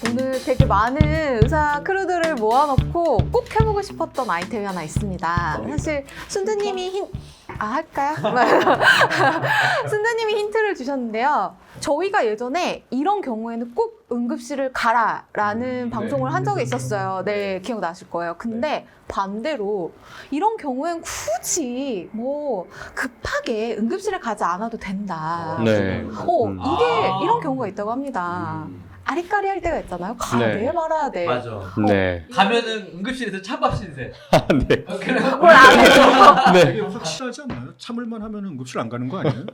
오늘 되게 많은 의사 크루들을 모아놓고 꼭 해보고 싶었던 아이템이 하나 있습니다. 사실 순두님이 할까요? 순두님이 힌트를 주셨는데요. 저희가 예전에 이런 경우에는 꼭 응급실을 가라라는 방송을 한 적이 있었어요. 네, 기억나실 거예요. 근데 반대로 이런 경우엔 굳이 뭐 급하게 응급실에 가지 않아도 된다. 네. 이게 이런 경우가 있다고 합니다. 아리까리 할 때가 있잖아요. 왜 말아야 돼? 맞아. 네. 가면은 응급실에서 차밥 신세. 네. 뭘 안 해도. 네. 이게 확실하지 않나요? 참을만 하면 응급실 안 가는 거 아니에요?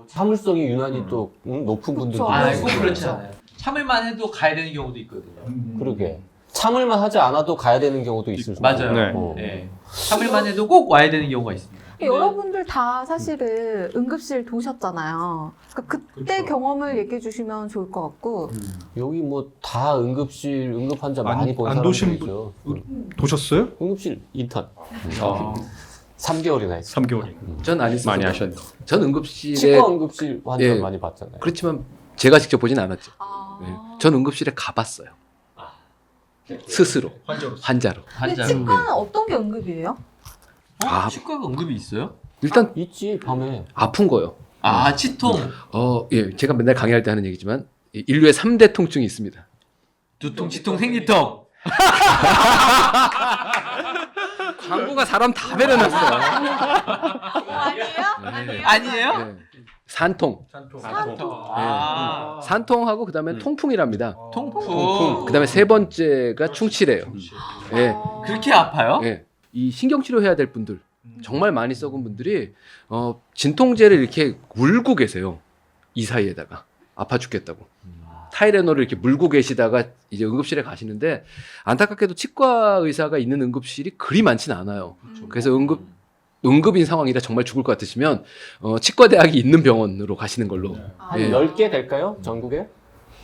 사물성이 유난히 또 높은 분들도 그쵸. 아, 있어요. 꼭 그렇지 않아요. 참을만 해도 가야 되는 경우도 있거든요. 그러게. 참을만 하지 않아도 가야 되는 경우도 있을 수 맞아요. 네. 네. 참을만 해도 꼭 와야 되는 경우가 있습니다. 여러분들 다 사실은 응급실 도셨잖아요. 그러니까 그때 그렇죠. 경험을 얘기해 주시면 좋을 것 같고. 여기 뭐 다 응급실 응급 환자 안- 많이 본 안 사람들 도신 있죠. 도셨어요? 응급실 인턴 아, 3개월이나 했어요. 3개월이. 전 안 했어요. 많이 하셨네. 전 응급실에 치과 응급실 환자 예. 많이 봤잖아요. 그렇지만 제가 직접 보진 않았죠. 아. 네. 전 응급실에 가봤어요. 스스로 환자로. 근데 환자. 치과는 어떤 게 응급이에요? 아. 치과가 응급이 있어요? 일단 있지 밤에. 아픈 거요. 아, 치통. 예, 제가 맨날 강의할 때 하는 얘기지만 인류의 3대 통증이 있습니다. 두통, 치통, 생리통. 광고가 사람 다 배려놨어요. 아니에요? 아니에요? 네. 산통. 아, 산통하고 그다음에 통풍이랍니다. 통풍. 그다음에 세 번째가 충치래요. 예. 그렇게 아파요? 예. 이 신경치료 해야 될 분들 정말 많이 썩은 분들이 진통제를 이렇게 물고 계세요. 이 사이에다가 아파 죽겠다고 타이레놀을 이렇게 물고 계시다가 이제 응급실에 가시는데 안타깝게도 치과 의사가 있는 응급실이 그리 많지는 않아요. 그래서 응급인 상황이라 정말 죽을 것 같으시면 치과 대학이 있는 병원으로 가시는 걸로. 아, 예. 10개 될까요? 전국에?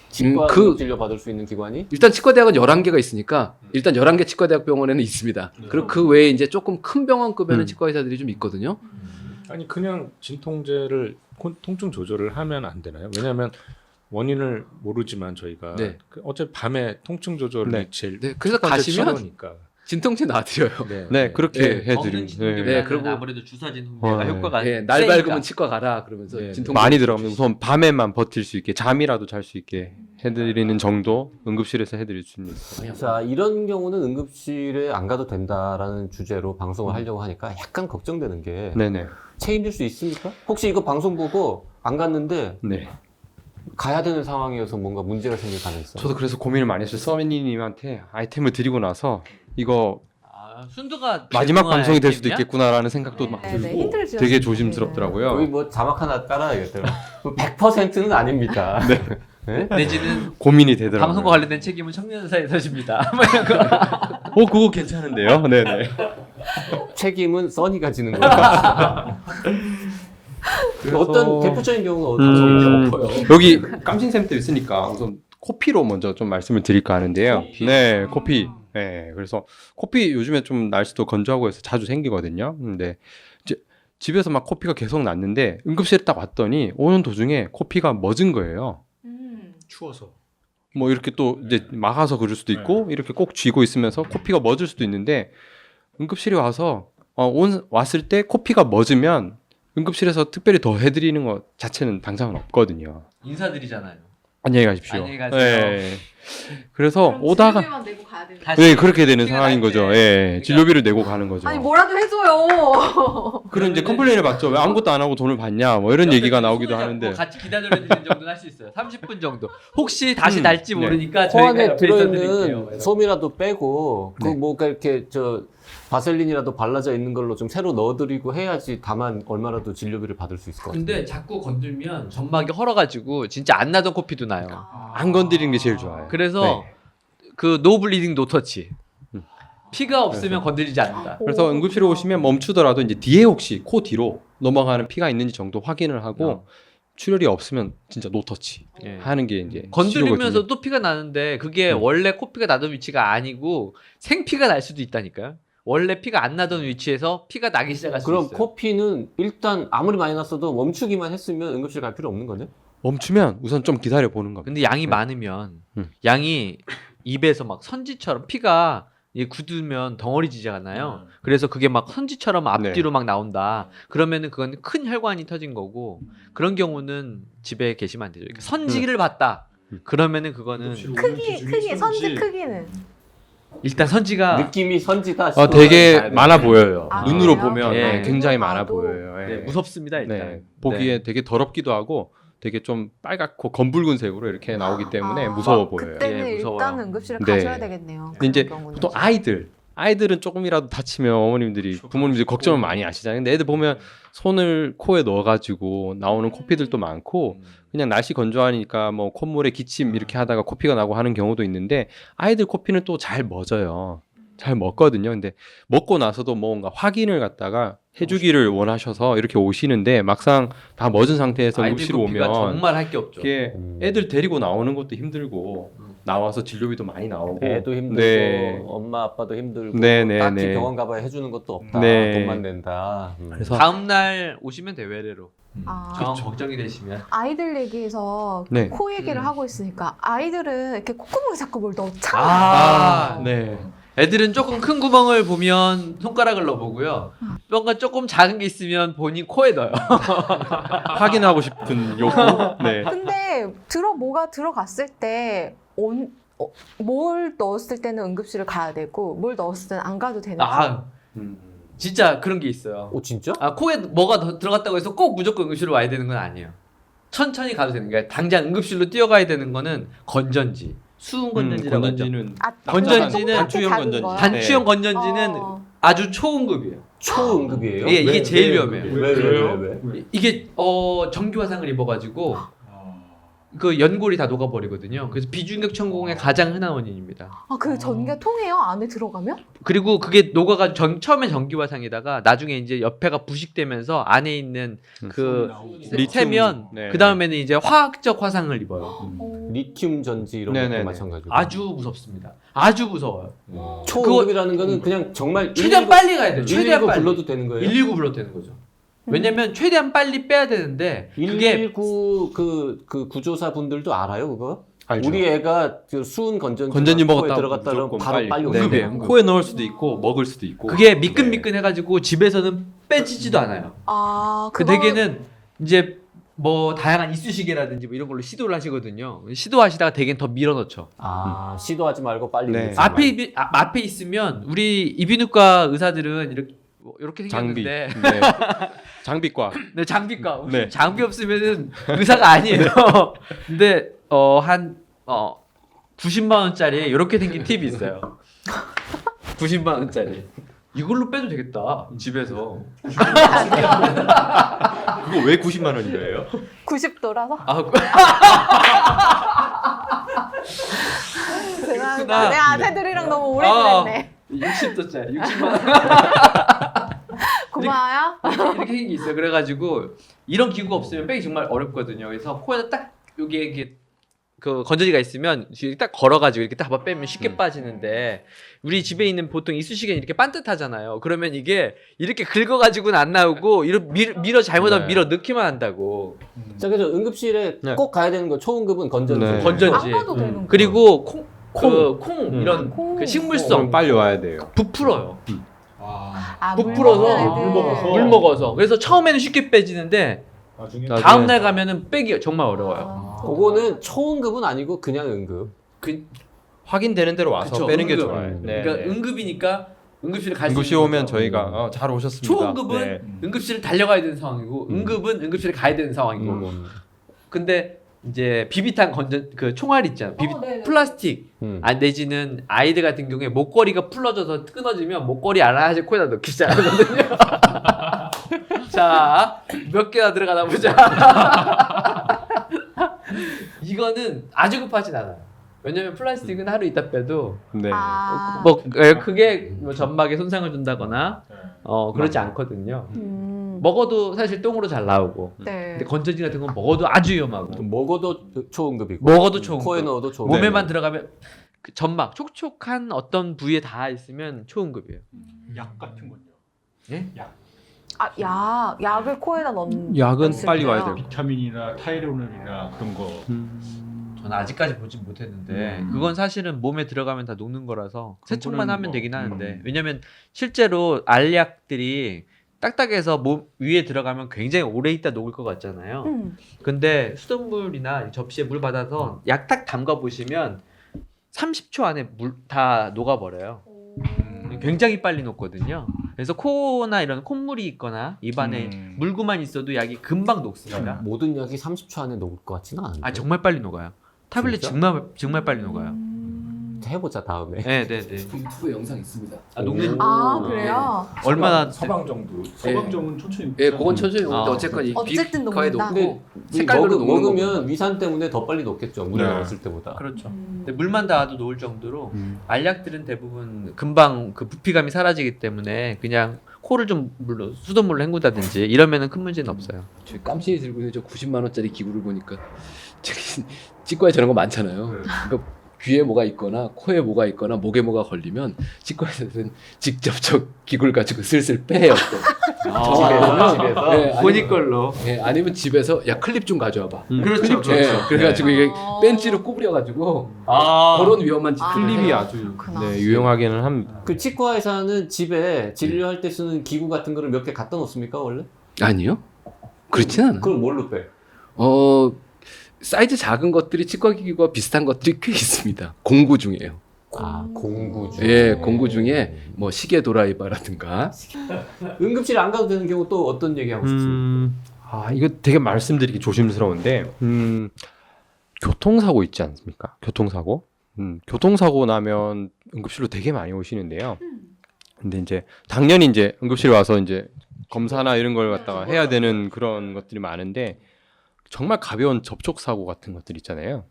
치과 그- 진료 받을 수 있는 기관이? 일단 치과 대학은 11개가 있으니까 일단 11개 치과 대학 병원에는 있습니다. 그리고 그 외에 이제 조금 큰 병원급에는 치과 의사들이 좀 있거든요. 아니 그냥 진통제를 통증 조절을 하면 안 되나요? 왜냐하면 원인을 모르지만 저희가 네. 어차피 밤에 통증 조절이 네. 제일 네, 그래서 첫 번째 가시면 치료니까. 진통제 놔드려요. 네, 그렇게 네. 먹는 해드리고. 진통제보다는 네, 그리고- 아무래도 주사 진통제가 네. 효과가 예, 날 세니까. 밝으면 치과 가라 그러면서 네, 진통 많이 들어가면 우선 밤에만 버틸 수 있게 잠이라도 잘 수 있게 해드리는 정도 응급실에서 해드릴 수 있는. 자, 이런 경우는 응급실에 안 가도 된다라는 주제로 방송을 하려고 하니까 약간 걱정되는 게 네네. 책임질 수 있습니까? 혹시 이거 방송 보고 안 갔는데 네. 가야 되는 상황이어서 뭔가 문제가 생길 가능성. 저도 그래서 고민을 많이 했어요. 서민님한테 아이템을 드리고 나서 이거 순두가 마지막 제공할 방송이 될 수도 아이템이야? 있겠구나라는 생각도 막 네, 네, 들고 힌트를 주셨어요. 되게 여기 조심스럽더라고요. 뭐 자막 하나 깔아야겠더라. 100%는 아닙니다. 네? 내지는 고민이 되더라고요. 방송과 관련된 책임은 청년사에서 집니다. 그거 괜찮은데요? 네네. 책임은 써니가 지는 거예요. 어떤 대표적인 경우가 어떤 거예요? 여기 깜신쌤도 있으니까 우선 코피로 먼저 좀 말씀을 드릴까 하는데요. 네, 코피. 네, 그래서 코피 요즘에 좀 날씨도 건조하고 해서 자주 생기거든요. 근데 이제 집에서 막 코피가 계속 났는데 응급실에 딱 왔더니 오는 도중에 코피가 멎은 거예요. 추워서. 뭐 이렇게 또 이제 막아서 그럴 수도 있고 이렇게 꼭 쥐고 있으면서 코피가 멎을 수도 있는데 응급실에 와서 왔을 때 코피가 멎으면 응급실에서 특별히 더 해드리는 것 자체는 당장은 없거든요. 인사드리잖아요. 안녕히 가십시오. 안녕히 가세요. 네. 그래서 오다가 진료비만 내고 가야 되는 다시 네, 그렇게 되는 피가 상황인 날 때. 거죠. 예. 그러니까 진료비를 내고 가는 거죠. 아니 뭐라도 해줘요. 그런 이제 컴플레인을 받죠. 왜 아무것도 안 하고 돈을 받냐. 뭐 이런 얘기가 나오기도 손을 하는데. 잡고 같이 기다려드리는 정도는 할 수 있어요. 30분 정도. 혹시 다시 날지 네. 모르니까 코 저희가 안에 옆에 있어드릴게요. 들어있는 솜이라도 빼고 그 네. 뭐가 이렇게 바셀린이라도 발라져 있는 걸로 좀 새로 넣어드리고 해야지 다만 얼마라도 진료비를 받을 수 있을 것 같아요. 근데 자꾸 건들면 점막이 헐어가지고 진짜 안 나던 코피도 나요. 안 건드리는 게 제일 좋아요. 그래서 네. 그 노 블리딩 노 터치. 음. 피가 없으면 건드리지 않는다. 그래서 응급실에 오시면 멈추더라도 이제 뒤에 혹시 코 뒤로 넘어가는 피가 있는지 정도 확인을 하고 출혈이 없으면 진짜 노터치 예. 하는 게 이제 건드리면서 치료거든요. 또 피가 나는데 그게 원래 코피가 나던 위치가 아니고 생피가 날 수도 있다니까요. 원래 피가 안 나던 위치에서 피가 나기 시작할 수 그럼 있어요. 코피는 일단 아무리 많이 났어도 멈추기만 했으면 응급실 갈 필요 없는 거네? 멈추면 우선 좀 기다려 보는 겁니다. 근데 양이 많으면 음. 양이 입에서 막 선지처럼 피가 이 굳으면 덩어리지잖아요. 그래서 그게 막 선지처럼 앞뒤로 막 나온다. 그러면은 그건 큰 혈관이 터진 거고 그런 경우는 집에 계시면 안 되죠. 그러니까 선지를 봤다. 그러면은 그거는 크기 선지 크기는 일단 선지가 느낌이 선지다. 되게 싶으면 많아 보여요. 아, 눈으로 그래요? 보면 예. 네, 굉장히 많아 봐도. 보여요. 예. 네, 무섭습니다 일단. 네, 보기에 되게 더럽기도 하고 되게 좀 빨갛고 검붉은 색으로 이렇게 나오기 때문에 무서워 보여요. 그때는 예, 무서워요. 일단 응급실을 네. 가셔야 되겠네요. 근데 이제 그런 경우는. 보통 아이들은 조금이라도 다치면 어머님들이 부모님들이 걱정을 많이 하시잖아요. 근데 애들 보면 손을 코에 넣어가지고 나오는 코피들도 많고 그냥 날씨 건조하니까 뭐 콧물에 기침 이렇게 하다가 코피가 나고 하는 경우도 있는데 아이들 코피는 또 잘 멎어요. 잘 먹거든요. 근데 먹고 나서도 뭔가 확인을 갖다가 해주기를 원하셔서 이렇게 오시는데 막상 다 멎은 상태에서 아이들 응급실 코피가 오면 정말 할 게 없죠. 이게 애들 데리고 나오는 것도 힘들고 나와서 진료비도 많이 나오고 애도 힘들고 네. 엄마 아빠도 힘들고 네, 네, 딱히 네. 병원 가봐야 해주는 것도 없다. 네. 돈만 낸다. 그래서 다음 날 오시면 돼요 외래로. 아, 정 걱정이 되시면. 아이들 얘기에서 네. 코 얘기를 하고 있으니까 아이들은 이렇게 콧구멍에 자꾸 뭘 넣잖아. 아, 네. 애들은 조금 큰 구멍을 보면 손가락을 넣어보고요. 뭔가 조금 작은 게 있으면 본인 코에 넣어요. 확인하고 싶은 욕구. 네. 근데 뭐가 들어갔을 때 뭘 넣었을 때는 응급실을 가야 되고 뭘 넣었을 때는 안 가도 되는 거예요. 아, 진짜 그런 게 있어요. 오 진짜? 아, 코에 뭐가 들어갔다고 해서 꼭 무조건 응급실로 와야 되는 건 아니에요. 천천히 가도 되는 거예요. 당장 응급실로 뛰어가야 되는 거는 건전지. 수은 건전지라고 하죠. 건전지는 아, 건전지는 단추형 작은 건전지. 거야? 단추형 건전지는 어. 아주 초응급이에요. 초응급이에요? 예, 이게 제일 위험해요. 왜? 이게 전기 화상을 입어가지고 그 연골이 다 녹아버리거든요. 그래서 비중격 천공의 가장 흔한 원인입니다. 아, 그 전기가 통해요? 안에 들어가면? 그리고 그게 녹아가지고 처음에 전기 화상이다가 나중에 이제 옆에가 부식되면서 안에 있는 그 리튬. 세면 네. 그 다음에는 이제 화학적 화상을 입어요. 어. 리튬 전지 이런 네네네. 것도 마찬가지고. 아주 무섭습니다. 아주 무서워요. 초응급이라는 거는 그냥 정말 최대한 119 빨리 가야 돼요. 최대한 119 빨리. 불러도 되는 거예요? 119 불러도 되는 거죠. 왜냐면 최대한 빨리 빼야 되는데 그게 119 그 구조사 분들도 알아요 그거? 알죠. 우리 애가 그 수은 건전지 건전지 코에 먹었다 들어갔다 그러면 바로 빨리 네, 응급이에요, 네. 응급. 코에 넣을 수도 있고 먹을 수도 있고. 그게 미끈미끈해가지고 집에서는 빼지지도 않아요. 아, 그 대개는 이제 뭐 다양한 이쑤시개라든지 뭐 이런 걸로 시도를 하시거든요. 시도하시다가 대개는 더 밀어넣죠. 아 시도하지 말고 빨리 네. 넣지 앞에 있으면 우리 이비인후과 의사들은 이렇게 장비. 생겼는데 네. 장비과. 네, 장비과. 네. 장비 없으면은 의사가 아니에요. 근데 한 90만 원짜리 이렇게 생긴 팁이 있어요. 90만 원짜리. 이걸로 빼도 되겠다. 집에서. 그거 왜 90만 원인 거예요? 90도라서? 아, 죄송합니다. 내 아재들이랑 너무 오래 아. 지냈네. 60도짜리. 60만 원. 고마워요. 이렇게 생긴 게 있어요. 그래가지고 이런 기구가 없으면 빼기 정말 어렵거든요. 그래서 코에다 딱 여기에 이게 그 건전지가 있으면 뒤에 딱 걸어가지고 이렇게 딱 한번 빼면 쉽게 빠지는데 우리 집에 있는 보통 이쑤시개는 이렇게 반듯하잖아요. 그러면 이게 이렇게 긁어가지고는 안 나오고 밀어 잘못하면 네. 밀어 넣기만 한다고. 자 그래서 응급실에 네.꼭 가야 되는 거 초응급은 건전지 네. 건전지. 안 가도 되는 거. 그리고 콩 이런 콩. 그 식물성 빨리 와야 돼요. 부풀어요. 아, 부풀어서 물 먹어서. 물 먹어서. 그래서 처음에는 쉽게 빼지는데 나중에 다음 날 가면은 빼기 정말 어려워요. 그거는 초응급은 아니고 그냥 응급. 확인되는 대로 와서 그쵸, 빼는 게 응급. 좋아요. 네. 그러니까 응급이니까 응급실에 갈 수 응급실 있는 오면 거죠. 저희가 잘 오셨습니다. 초응급은 네. 응급실을 달려가야 되는 상황이고 응급은 응급실에 가야 되는 상황이고. 근데 이제 비비탄 그 총알 있잖아. 네네. 플라스틱 내지는 아이들 같은 경우에 목걸이가 풀러져서 끊어지면 목걸이 알아야지 코에다 넣기 시작하거든요. 자, 몇 개나 들어가나 보자. 이거는 아주 급하진 않아요. 왜냐면 플라스틱은 하루 있다 빼도 네. 아, 뭐 크게 뭐 점막에 손상을 준다거나 그렇지 않거든요. 먹어도 사실 똥으로 잘 나오고. 네. 근데 건전지 같은 건 먹어도 아주 위험하고. 먹어도 초응급이고. 먹어도 초응급. 코에 넣어도 초응급. 몸에만 들어가면 그 점막 촉촉한 어떤 부위에 닿아 있으면 초응급이에요. 약 같은 건요. 예? 약. 약을 코에다 넣는. 약은 넣었을 빨리 때요? 와야 돼요. 비타민이나 타이레놀이나 그런 거. 저는 아직까지 보진 못했는데 음. 그건 사실은 몸에 들어가면 다 녹는 거라서 세척만 거는 하면 뭐, 되긴 하는데 왜냐면 실제로 알약들이 딱딱해서 몸 위에 들어가면 굉장히 오래 있다 녹을 것 같잖아요. 근데 수돗물이나 접시에 물 받아서 약 딱 담가 보시면 30초 안에 물 다 녹아버려요. 굉장히 빨리 녹거든요. 그래서 코나 이런 콧물이 있거나 입안에 물구만 있어도 약이 금방 녹습니다. 모든 약이 30초 안에 녹을 것 같지는 않은데. 아 정말 빨리 녹아요. 타블렛 진짜? 정말 빨리 녹아요. 해보자 다음에. 네네네. 유튜브 영상 있습니다. 아 녹는 그래요? 얼마나 서방 정도. 서방정은 천천히. 예, 그건 천천히 아. 먹는데 어쨌건 이 어쨌든 비과에 녹는다. 녹고 근데 색깔별로 녹는 먹으면 거구나. 위산 때문에 더 빨리 녹겠죠. 물에 네. 넣었을 때보다. 그렇죠. 근데 물만 닿아도 녹을 정도로 음. 알약들은 대부분 금방 그 부피감이 사라지기 때문에 그냥 코를 좀 물로 수돗물로 헹군다든지 이러면은 큰 문제는 없어요. 저 깜신이 들고 있는 저 90만 원짜리 기구를 보니까 저기 치과에 저런 거 많잖아요. 그러니까 귀에 뭐가 있거나 코에 뭐가 있거나 목에 뭐가 걸리면 치과에서는 직접 저 기구를 가지고 슬슬 빼요. 집에서? 네, 본인 걸로. 네, 아니면 집에서 야 클립 좀 가져와봐. 그렇죠. 네, 그래가지고 이게 아. 벤치로 구부려가지고 아. 그런 위험한 짓. 클립이 아, 아주 그렇구나. 네, 유용하기는 합니다. 그 치과의사는 집에 진료할 때 쓰는 기구 같은 거를 몇 개 갖다 놓습니까 원래? 아니요. 그렇진 않아. 그걸 뭘로 빼? 사이즈 작은 것들이 치과 기기와 비슷한 것들이 꽤 있습니다. 공구 중에요. 아 공구 중에. 예, 공구 중에 뭐 시계 도라이버라든가. 응급실 안 가도 되는 경우 또 어떤 얘기 하고 싶습니까? 이거 되게 말씀드리기 조심스러운데, 교통사고 있지 않습니까? 교통사고. 교통사고 나면 응급실로 되게 많이 오시는데요. 근데 이제 당연히 이제 응급실 와서 이제 검사나 이런 걸 갖다가 해야 되는 그런 것들이 많은데 정말 가벼운 접촉 사고 같은 것들 있잖아요.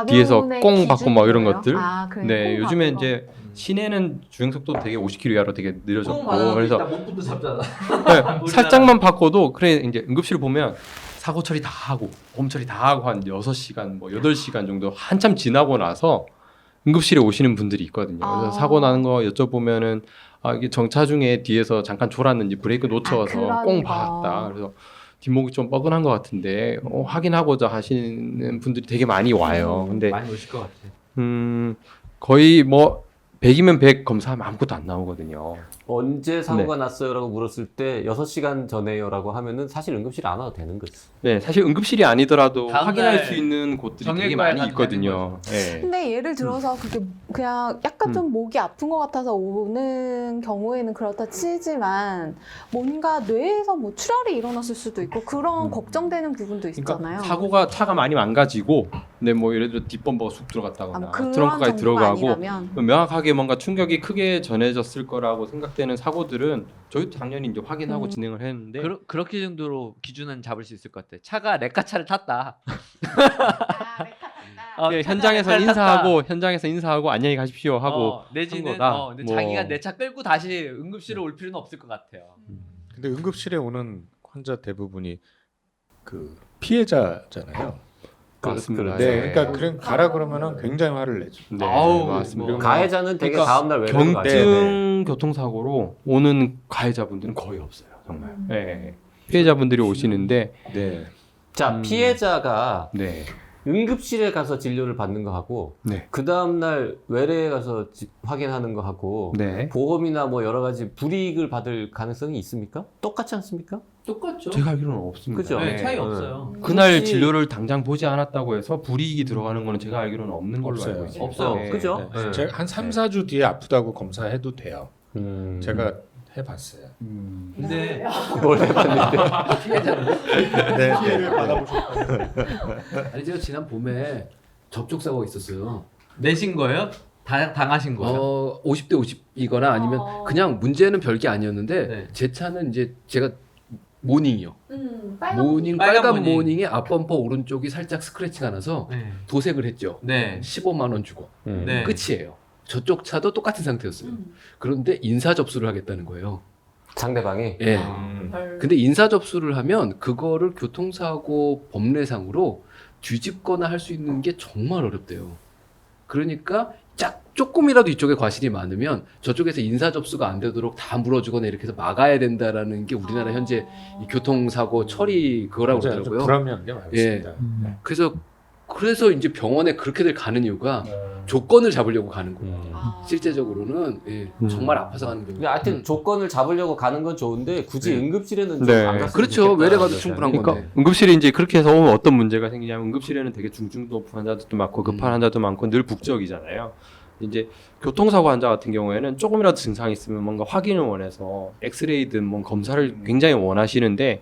뒤에서 가벼운의 꽁 받고 막 이런 기준이에요? 것들. 그래, 네, 꽁 요즘에 받는 거. 이제 시내는 주행 속도 되게 50km 이하로 되게 느려졌고 그래서 그래서 목부터 잡잖아. 네, 살짝만 바꿔도 그래 이제 응급실 보면 사고 처리 다 하고 보험 처리 다 하고 한 6시간 뭐 8시간 정도 한참 지나고 나서 응급실에 오시는 분들이 있거든요. 그래서 아. 사고 나는 거 여쭤보면은 이게 정차 중에 뒤에서 잠깐 졸았는지 브레이크 놓쳐서 그런 꽁 거. 박았다. 그래서 뒷목이 좀 뻐근한 것 같은데 확인하고자 하시는 분들이 되게 많이 와요. 근데 많이 오실 것 같아. 거의 뭐 100이면 100 검사하면 아무것도 안 나오거든요. 언제 사고가 났어요라고 물었을 때 6시간 전에요라고 하면은 사실 응급실 안 와도 되는 거지. 네, 사실 응급실이 아니더라도 다음 확인할 날 수 있는 곳들이 되게 정형외과에 많이 가도 있거든요. 되는 네. 근데 예를 들어서 그게 그냥 약간 좀 목이 아픈 것 같아서 오는 경우에는 그렇다 치지만 뭔가 뇌에서 뭐 출혈이 일어났을 수도 있고 그런 걱정되는 부분도 있잖아요. 그러니까 사고가 차가 많이 망가지고, 근데 뭐 예를 들어 뒷범버가 쑥 들어갔다거나 그런 트렁크까지 정도가 들어가고 아니라면. 명확하게 뭔가 충격이 크게 전해졌을 거라고 생각되는 사고들은 저희도 당연히 이제 확인하고 진행을 했는데 그렇게 정도로 기준은 잡을 수 있을 것 같아. 차가 레카차를 탔다. 예, 차가 현장에서 레카를 현장에서 인사하고 안녕히 가십시오 하고 탔다. 내지는 한 거다. 근데 뭐. 자기가 내 차 끌고 다시 응급실에 올 필요는 없을 것 같아요. 근데 응급실에 오는 환자 대부분이 그 피해자잖아요. 맞습니다. 네, 그러니까 그냥 가라 그러면은 굉장히 화를 내죠. 네, 아우, 맞습니다. 뭐. 가해자는 되게 그러니까 다음날 외래로 가죠. 경증 교통사고로 오는 가해자분들은 거의 없어요, 정말. 네. 피해자분들이 오시는데, 네. 자 피해자가 네, 응급실에 가서 진료를 받는 거 하고 네, 그 다음날 외래에 가서 확인하는 거 하고 네. 보험이나 뭐 여러 가지 불이익을 받을 가능성이 있습니까? 똑같지 않습니까? 똑같죠. 제가 알기로는 없습니다. 그죠? 네, 네. 차이 없어요. 그날 혹시- 진료를 당장 보지 않았다고 해서 불이익이 들어가는 거는 제가 알기로는 없는 걸로 없어요. 알고 있어요. 없어요. 네. 그죠? 네. 네. 제가 한 3, 4주 뒤에 아프다고 검사해도 돼요. 제가 해봤어요. 근데 뭘 해봤는데 피해자는 네. 피해를 받아보셨다면 아니 제가 지난 봄에 접촉 사고가 있었어요. 내신 거예요? 당하신 거예요? 50대 50이거나 아니면 그냥 문제는 별게 아니었는데 네. 제 차는 이제 제가 모닝이요. 모닝 빨간 빨간 모닝. 모닝에 앞범퍼 오른쪽이 살짝 스크래치가 나서 네. 도색을 했죠. 네. 15만 원 주고 네. 끝이에요. 저쪽 차도 똑같은 상태였어요. 그런데 인사 접수를 하겠다는 거예요. 상대방이 예. 근데 인사 접수를 하면 그거를 교통사고 법례상으로 뒤집거나 할 수 있는 게 정말 어렵대요. 그러니까 조금이라도 이쪽에 과실이 많으면 저쪽에서 인사 접수가 안 되도록 다 물어주거나 이렇게 해서 막아야 된다라는 게 우리나라 현재 이 교통사고 처리 그거라고 맞아요. 좀 그러더라고요. 불합리한 게 많습니다. 그래서 이제 병원에 그렇게들 가는 이유가 조건을 잡으려고 가는 거예요. 아. 실제적으로는 정말 아파서 가는 경우. 근데 하여튼 조건을 잡으려고 가는 건 좋은데 굳이 네. 응급실에는 네. 좀 안 갔으면 그렇죠. 좋겠다. 외래 가도 충분한 그러니까 건데. 응급실이 이제 그렇게 해서 오면 어떤 문제가 생기냐면 응급실에는 되게 중증도프 환자들도 많고 급한 환자도 많고 늘 북적이잖아요. 이제 교통사고 환자 같은 경우에는 조금이라도 증상이 있으면 뭔가 확인을 원해서 엑스레이든 뭔 검사를 굉장히 원하시는데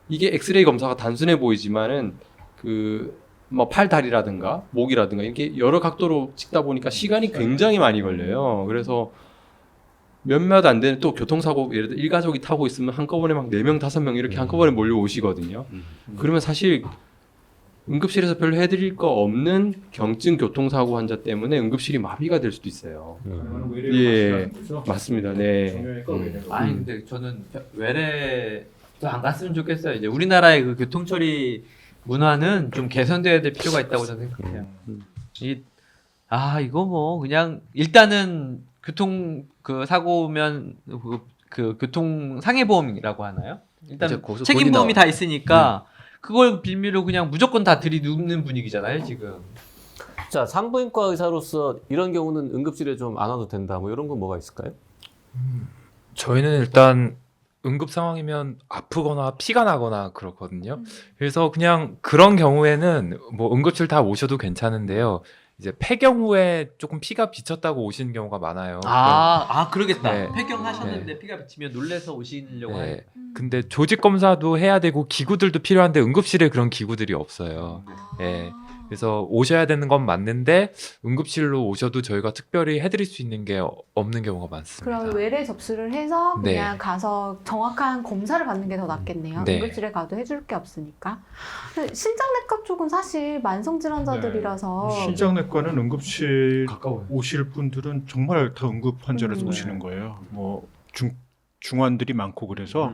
이게 엑스레이 검사가 단순해 보이지만은 그 뭐 팔다리라든가 목이라든가 이렇게 여러 각도로 찍다 보니까 시간이 굉장히 많이 걸려요. 그래서 몇몇 안 되는 또 교통사고 예를 들어 일가족이 타고 있으면 한꺼번에 막 4명, 5명 이렇게 한꺼번에 몰려오시거든요. 그러면 사실 응급실에서 별로 해드릴 거 없는 경증 교통사고 환자 때문에 응급실이 마비가 될 수도 있어요. 예, 맞습니다. 네. 아니 근데 저는 외래도 안 갔으면 좋겠어요. 이제 우리나라의 그 교통처리 문화는 좀 개선돼야 될 필요가 있다고 저는 생각해요. 이거 뭐 그냥 일단은 교통 그 사고면 그 교통 상해보험이라고 하나요? 일단 이제 거기서 책임보험이 돈이 다 있으니까 그걸 빌미로 그냥 무조건 다 들이눕는 분위기잖아요 지금. 자, 산부인과 의사로서 이런 경우는 응급실에 좀 안 와도 된다. 뭐 이런 건 뭐가 있을까요? 저희는 일단 응급 상황이면 아프거나 피가 나거나 그렇거든요. 그래서 그냥 그런 경우에는 뭐 응급실 다 오셔도 괜찮은데요. 이제 폐경후에 조금 피가 비쳤다고 오시는 경우가 많아요. 그러겠다. 네. 폐경하셨는데 피가 비치면 놀래서 오시려고 네. 하요. 근데 조직 검사도 해야 되고 기구들도 필요한데 응급실에 그런 기구들이 없어요. 네. 그래서 오셔야 되는 건 맞는데 응급실로 오셔도 저희가 특별히 해드릴 수 있는 게 없는 경우가 많습니다. 그럼 외래 접수를 해서 네. 그냥 가서 정확한 검사를 받는 게 더 낫겠네요. 네. 응급실에 가도 해줄 게 없으니까. 근데 신장내과 쪽은 사실 만성질환자들이라서 신장내과는 응급실 가까워요. 오실 분들은 정말 다 응급 환자라서 오시는 거예요. 뭐 중환들이 많고 그래서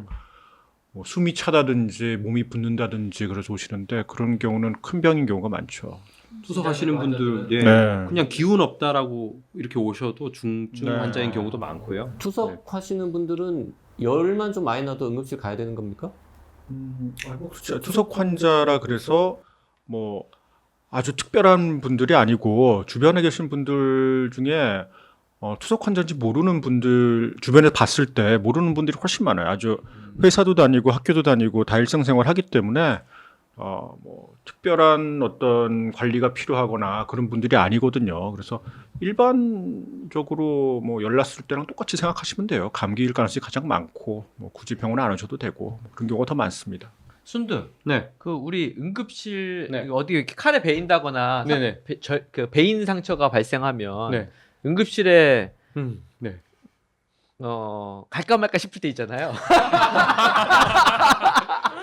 뭐 숨이 차다든지 몸이 붓는다든지 그래서 오시는데 그런 경우는 큰 병인 경우가 많죠. 투석하시는 분들 예, 네. 그냥 기운 없다라고 이렇게 오셔도 중증 네. 환자인 경우도 많고요. 투석하시는 분들은 열만 좀 많이 나도 응급실 가야 되는 겁니까? 그렇죠. 투석 환자라 그래서 뭐 아주 특별한 분들이 아니고 주변에 계신 분들 중에 투석 환자인지 모르는 분들 주변에 봤을 때 모르는 분들이 훨씬 많아요. 아주 회사도 다니고 학교도 다니고 다 일상생활 하기 때문에 뭐 특별한 어떤 관리가 필요하거나 그런 분들이 아니거든요. 그래서 일반적으로 뭐 열났을 때랑 똑같이 생각하시면 돼요. 감기일 가능성이 가장 많고 뭐 굳이 병원 안 오셔도 되고 뭐 그런 경우가 더 많습니다. 순두. 네. 그 우리 응급실 네. 어디 이렇게 칼에 베인다거나 네네. 그 베인 상처가 발생하면 네. 응급실에 네. 갈까 말까 싶을 때 있잖아요.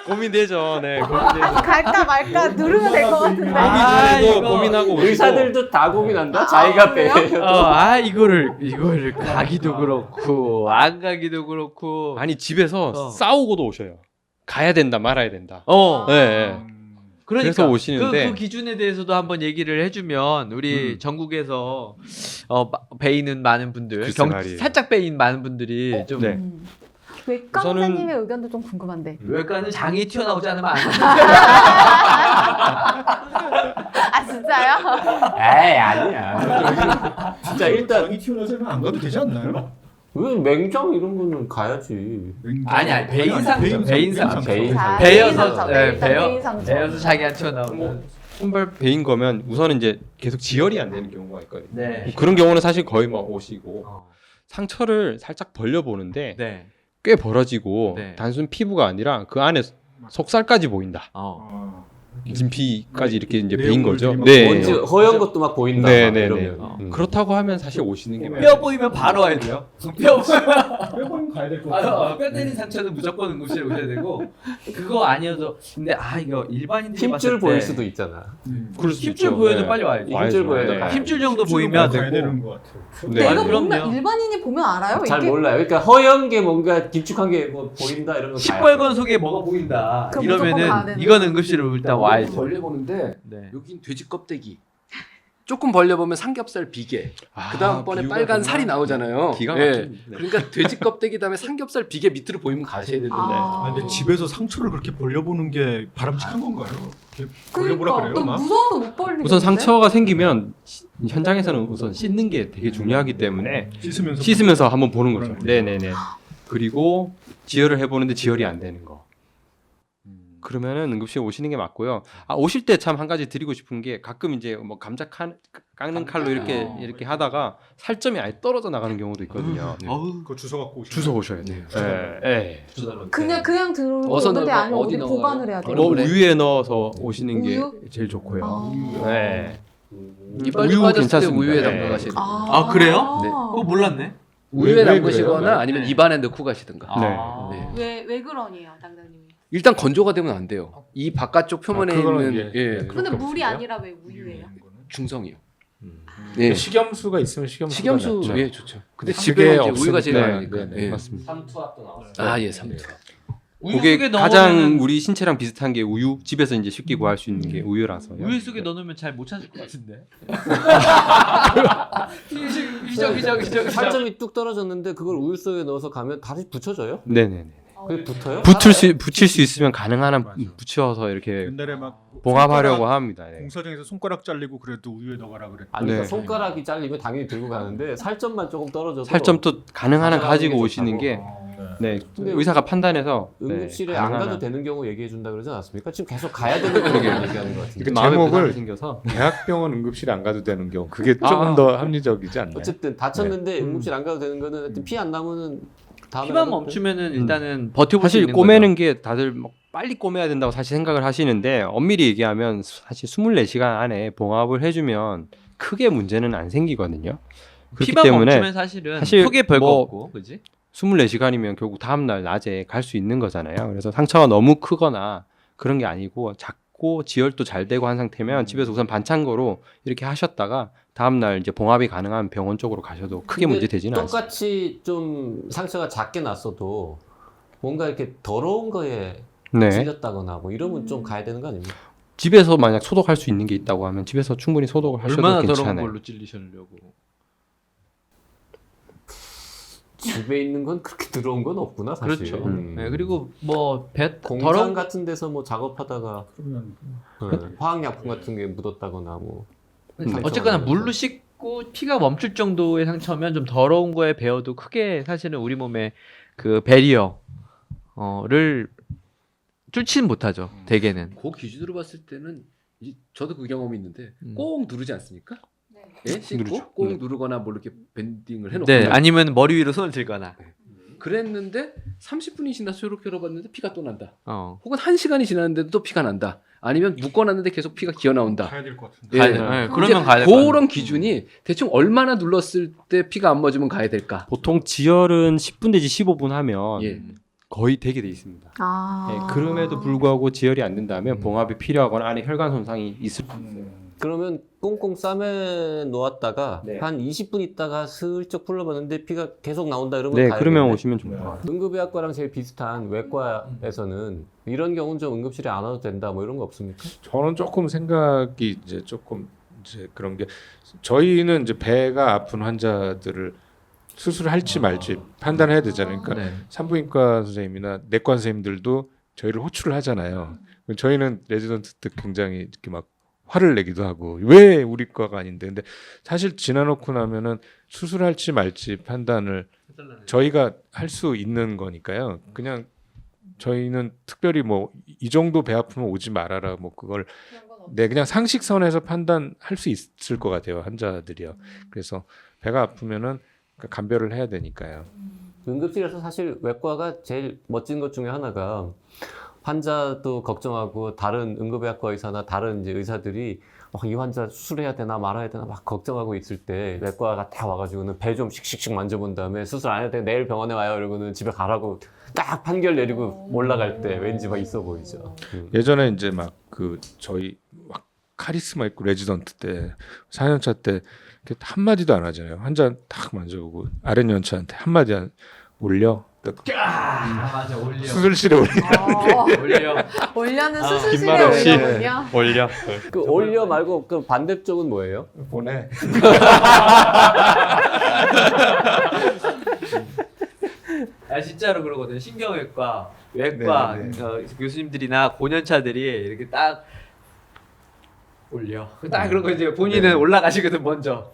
고민되죠. 네. 고민되죠. 갈까 말까 누르면 될 것 같은데. 고민하고 오시고. 의사들도 다 고민한다. 자기가 빼. 이거를 가기도 그렇고 안 가기도 그렇고. 아니 집에서 싸우고도 오셔요. 가야 된다 말아야 된다. 네. 그러니까 그래서 오시는데 그 기준에 대해서도 한번 얘기를 해주면 우리 전국에서 베이는 많은 분들, 글쎄 말이에요. 살짝 베인 많은 분들이 좀 네. 외과 우선은- 선생님의 의견도 좀 궁금한데. 외과는 장이 튀어나오지 않으면 안 돼. 아 진짜요? 에이, 아니야. 진짜 일단 장이 튀어나오면 안 가도 되지 않나요? 왜 맹장 이런 거는 가야지. 아니 베인 상처, 베인 상처. 베인 자, 상처. 베인 베여서 상처. 네, 일단 베여 베인 상처. 베여서 자기 안 튀어나오면. 손발 베인 거면 우선은 이제 계속 지혈이 안 되는 경우가 있거든요. 네. 그런 경우는 사실 거의 막 오시고 어. 상처를 살짝 벌려 보는데 네. 꽤 벌어지고 네. 단순 피부가 아니라 그 안에 속살까지 보인다. 진피까지 이렇게 이제 베인 거죠. 내용물들이 막 뭔지 허연 것도 막 보인다. 네, 막 네, 이러면. 네. 그렇다고 하면 사실 오시는 게 뼈 보이면 바로 와야 돼요. 뼈 보이면 병원 가야 될 것 뼈 때린 상처는 무조건 응급실에 오셔야 되고 그거 아니어도 근데 이거 일반인들이 힘줄 봤을 보일 때 수도 있잖아. 그럴 수 힘줄 있죠. 보여도 네. 빨리 와야지. 힘줄 보여도 가야 힘줄 정도 보이면 가야 되고. 되는 것 같아요. 네. 내가 그럼요. 보면 일반인이 보면 알아요. 잘 이게 몰라요. 그러니까 허연 게 뭔가 길쭉한 게 뭐 보인다 이런 거. 시뻘건 속에 뭐가 보인다. 그럼 무조건 가야 이러면은 되는 이거는 응급실을 일단 와야죠. 벌레 보는데 네. 여긴 돼지 껍데기, 조금 벌려보면 삼겹살 비계. 그 다음번에 비유가 빨간 정말 살이 나오잖아요. 기가 예. 막힙니다. 네. 그러니까 돼지 껍데기 다음에 삼겹살 비계 밑으로 보이면 가셔야 되는데. 근데 집에서 상처를 그렇게 벌려보는 게 바람직한 건가요? 이렇게 벌려보라 그러니까 그래요, 또 막? 무서워서 못 벌리겠는데. 우선 상처가 생기면 현장에서는 우선 씻는 게 되게 중요하기 때문에 씻으면서 한번 보는 거죠. 네네네. 그리고 지혈을 해보는데 지혈이 안 되는 거. 그러면은 응급실에 오시는 게 맞고요. 오실 때 참 한 가지 드리고 싶은 게 가끔 이제 뭐 감자 깎는 칼로 이렇게 하다가 살점이 아예 떨어져 나가는 경우도 있거든요. 그거 주워 갖고 주워 오셔야 돼요. 네. 그냥 들고 어디서 오는데 넣어? 아니면 어디 어디 넣어요? 보관을 해야 돼요? 뭐 우유에 넣어서 오시는 게 우유? 제일 좋고요. 아. 네. 이빨이 우유 빠졌을 때 괜찮습니다. 우유에 네. 담가 가시는 거예요. 아, 그래요? 네. 그거 몰랐네. 우유에 왜 담그시거나 그래요? 아니면 네. 입안에 넣고 가시든가. 아. 네. 왜 그러니요, 당장님이? 일단 건조가 되면 안 돼요. 이 바깥쪽 표면에 그거는 있는 예, 근데 그럴 거 물이 없어요? 아니라 왜 우유예요? 중성이요. 음. 예. 식염수가 있으면 식염수가 식염수 낫죠. 예 좋죠. 근데 그게 집에 이제 없으니까. 우유가 제일 네, 나으니까. 네, 네, 예. 맞습니다. 삼투압도 나왔어요. 아 예, 삼투. 우유 그게 속에 가장 넣으면 우리 신체랑 비슷한 게 우유. 집에서 이제 쉽게 구할 수 있는 게 우유라서요. 우유 속에 넣으면 잘 못 찾을 것 같은데. 희적. 살점이 뚝 떨어졌는데 그걸 우유 속에 넣어서 가면 다시 붙여져요? 네네네. 그게 붙어요? 붙일 수 있으면 가능한 한 맞아. 붙여서 이렇게 옛날에 막 봉합하려고 합니다. 네. 공사장에서 손가락 잘리고 그래도 우유에 넣어가라 그랬. 아니 그러니까 네. 손가락이 잘리면 당연히 들고 가는데 살점만 조금 떨어져도 살점 또 가능한 한 가져가는 가지고 게 오시는 좋다고. 게 네. 네, 의사가 판단해서 응급실에 네, 안 가능한 가도 한. 되는 경우 얘기해 준다 그러지 않았습니까? 지금 계속 가야 되는 경우 얘기하는 것 같은데. 그 마음에 제목을 부담이 생겨서 대학병원 응급실에 안 가도 되는 경우 그게 조금 더 합리적이지 않나요? 어쨌든 다쳤는데 응급실 안 가도 되는 거는 하여튼 피 안 나면은 다음에 피만 가도 멈추면은 일단은 버텨볼 수 사실 있는 꼬매는 게 다들 막 빨리 꼬매야 된다고 사실 생각을 하시는데 엄밀히 얘기하면 사실 24시간 안에 봉합을 해주면 크게 문제는 안 생기거든요. 그렇기 피만 때문에 멈추면 사실은 사실 크게 별거 뭐 없고, 그지? 24시간이면 결국 다음날 낮에 갈 수 있는 거잖아요. 그래서 상처가 너무 크거나 그런 게 아니고 작고 지혈도 잘 되고 한 상태면 집에서 우선 반창고로 이렇게 하셨다가 다음날 이제 봉합이 가능한 병원 쪽으로 가셔도 크게 근데 문제 되지는 않습니다. 똑같이 좀 상처가 작게 났어도 뭔가 이렇게 더러운 거에 네. 찔렸다거나 뭐 이러면 좀 가야 되는 거 아닙니까? 집에서 만약 소독할 수 있는 게 있다고 하면 집에서 충분히 소독을 하셔도 얼마나 더러운 괜찮아요. 걸로 찔리시려고. 집에 있는 건 그렇게 더러운 건 없구나 사실. 그렇죠. 네, 그리고 뭐배 공장 더러운 같은 데서 뭐 작업하다가 그러면 화학약품 같은 게 묻었다거나 뭐 어쨌거나 상처가 물로 씻고 피가 멈출 정도의 상처면 좀 더러운 거에 베어도 크게 사실은 우리 몸에 그 베리어를 뚫지는 못하죠. 대개는. 그 기준으로 봤을 때는 저도 그 경험이 있는데 음. 꼭 누르지 않습니까? 예? 씻고 누르죠. 꼭 네. 누르거나 뭐 이렇게 밴딩을 해놓고 네, 아니면 머리 위로 손을 들거나. 그랬는데 30분이 지나서 이렇게 열어봤는데 피가 또 난다. 어. 혹은 1시간이 지났는데도 또 피가 난다. 아니면 묶어놨는데 계속 피가 기어 나온다. 가야 될 것 같은데. 예. 네, 그러면 가야 될 것 그런 기준이 대충 얼마나 눌렀을 때 피가 안 멎으면 가야 될까? 보통 지혈은 10분 내지 15분 하면 예. 거의 되게 돼 있습니다. 예, 그럼에도 불구하고 지혈이 안 된다면 봉합이 필요하거나 안에 혈관 손상이 있을 그러면 꽁꽁 싸매 놓았다가 네. 한 20분 있다가 슬쩍 풀러봤는데 피가 계속 나온다 이러면 네, 가야 그러면 되는데 오시면 좋아요. 응급의학과랑 제일 비슷한 외과에서는 이런 경우는 좀 응급실에 안 와도 된다 뭐 이런 거 없습니까? 저는 조금 생각이 이제 조금 이제 그런 게 저희는 이제 배가 아픈 환자들을 수술할지 말지 판단해야 되잖아요. 그러니까 네. 산부인과 선생님이나 내과 선생님들도 저희를 호출을 하잖아요. 저희는 레지던트 때 굉장히 이렇게 막 화를 내기도 하고 왜 우리 과가 아닌데 근데 사실 지나놓고 나면은 수술할지 말지 판단을 저희가 할 수 있는 거니까요. 그냥 저희는 특별히 뭐 이 정도 배 아프면 오지 말아라 뭐 그걸 네 그냥 상식선에서 판단할 수 있을 것 같아요 환자들이요. 그래서 배가 아프면은 감별을 해야 되니까요. 응급실에서 사실 외과가 제일 멋진 것 중에 하나가 환자도 걱정하고 다른 응급의학과 의사나 다른 이제 의사들이 이 환자 수술해야 되나 말아야 되나 막 걱정하고 있을 때 외과가 다 와가지고는 배 좀 씩씩씩 만져본 다음에 수술 안 해도 돼 내일 병원에 와요 이러고는 집에 가라고 딱 판결 내리고 올라갈 때 왠지 막 있어 보이죠. 예전에 이제 막 그 저희 막 카리스마 있고 레지던트 때 4년차 때 한마디도 안 하잖아요. 환자 딱 만져보고 아랫 연차한테 한마디 안 올려 맞아 올려. 수술실에 올리. 올려. 올려는 수술실에 긴말 없이. 올려군요. 올려. 그 올려 말고 그 반대쪽은 뭐예요? 보내. 아 진짜로 그러거든요. 신경외과, 외과 네, 네. 교수님들이나 고년차들이 이렇게 딱 올려. 딱 그런 거 이제 본인은 올라가시거든 먼저.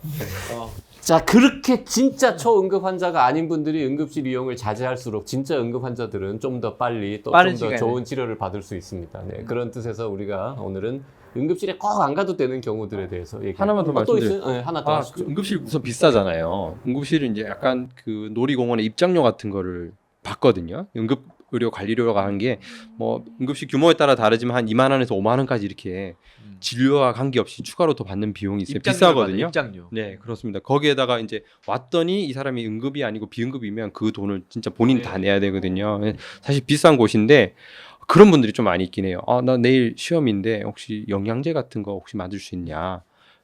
자, 그렇게 진짜 초응급 환자가 아닌 분들이 응급실 이용을 자제할수록 진짜 응급 환자들은 좀 더 빨리 또 빠른 좀 더 시간에. 좋은 치료를 받을 수 있습니다. 네, 그런 뜻에서 우리가 오늘은 응급실에 꼭 안 가도 되는 경우들에 대해서 얘기. 하나만 더 또 말씀드릴- 있어요? 네, 하나 더 하시죠. 응급실 우선 비싸잖아요. 응급실은 이제 약간 그 놀이공원의 입장료 같은 거를 받거든요. 응급 의료 관리료가 하는 게 뭐 응급실 규모에 따라 다르지만 한 2만 원에서 5만 원까지 이렇게 진료와 관계없이 추가로 더 받는 비용이 있어요. 비싸거든요. 입장료. 네, 그렇습니다. 거기에다가 이제 왔더니 이 사람이 응급이 아니고 비응급이면 그 돈을 진짜 본인이 다 내야 되거든요. 사실 비싼 곳인데 그런 분들이 좀 많이 있긴 해요. 아, 나 내일 시험인데 혹시 영양제 같은 거 혹시 맞을 수 있냐?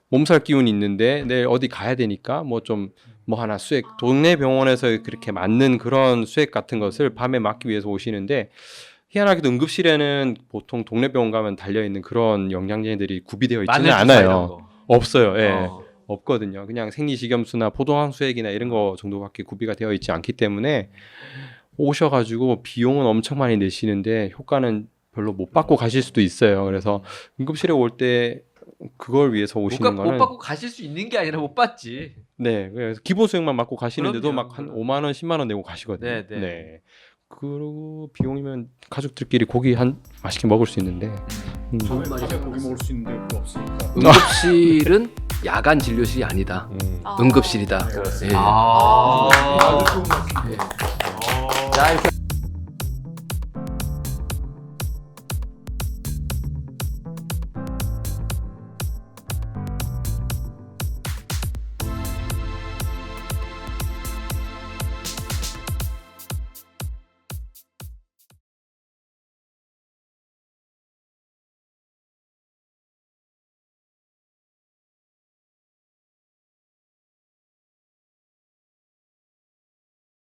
몸살 기운이 있는데 내일 어디 가야 되니까 뭐 좀 뭐 하나 수액 동네 병원에서 그렇게 맞는 그런 수액 같은 것을 밤에 맞기 위해서 오시는데 희한하게도 응급실에는 보통 동네 병원 가면 달려 있는 그런 영양제들이 구비되어 있지는 않아요. 없어요. 예. 없거든요. 그냥 생리식염수나 포도당수액이나 이런 거 정도밖에 구비가 되어 있지 않기 때문에 오셔가지고 비용은 엄청 많이 내시는데 효과는 별로 못 받고 가실 수도 있어요. 그래서 응급실에 올 때 그걸 위해서 오시는 못 거는 받고 가실 수 있는 게 아니라 못 받지. 네, 그래서 기본 수액만 맞고 가시는데도 그럼요. 막 한 5만 원, 10만 원 내고 가시거든요. 네, 네. 네. 그리고 비용이면 가족들끼리 고기 한 맛있게 먹을 수 있는데 저희 집에 고기 먹을 수 있는데 그거 없으니까. 응급실은 야간 진료실이 아니다. 아. 응급실이다. 그렇습니다. 예. 아. 아주 좋은 말씀. 자, 이렇게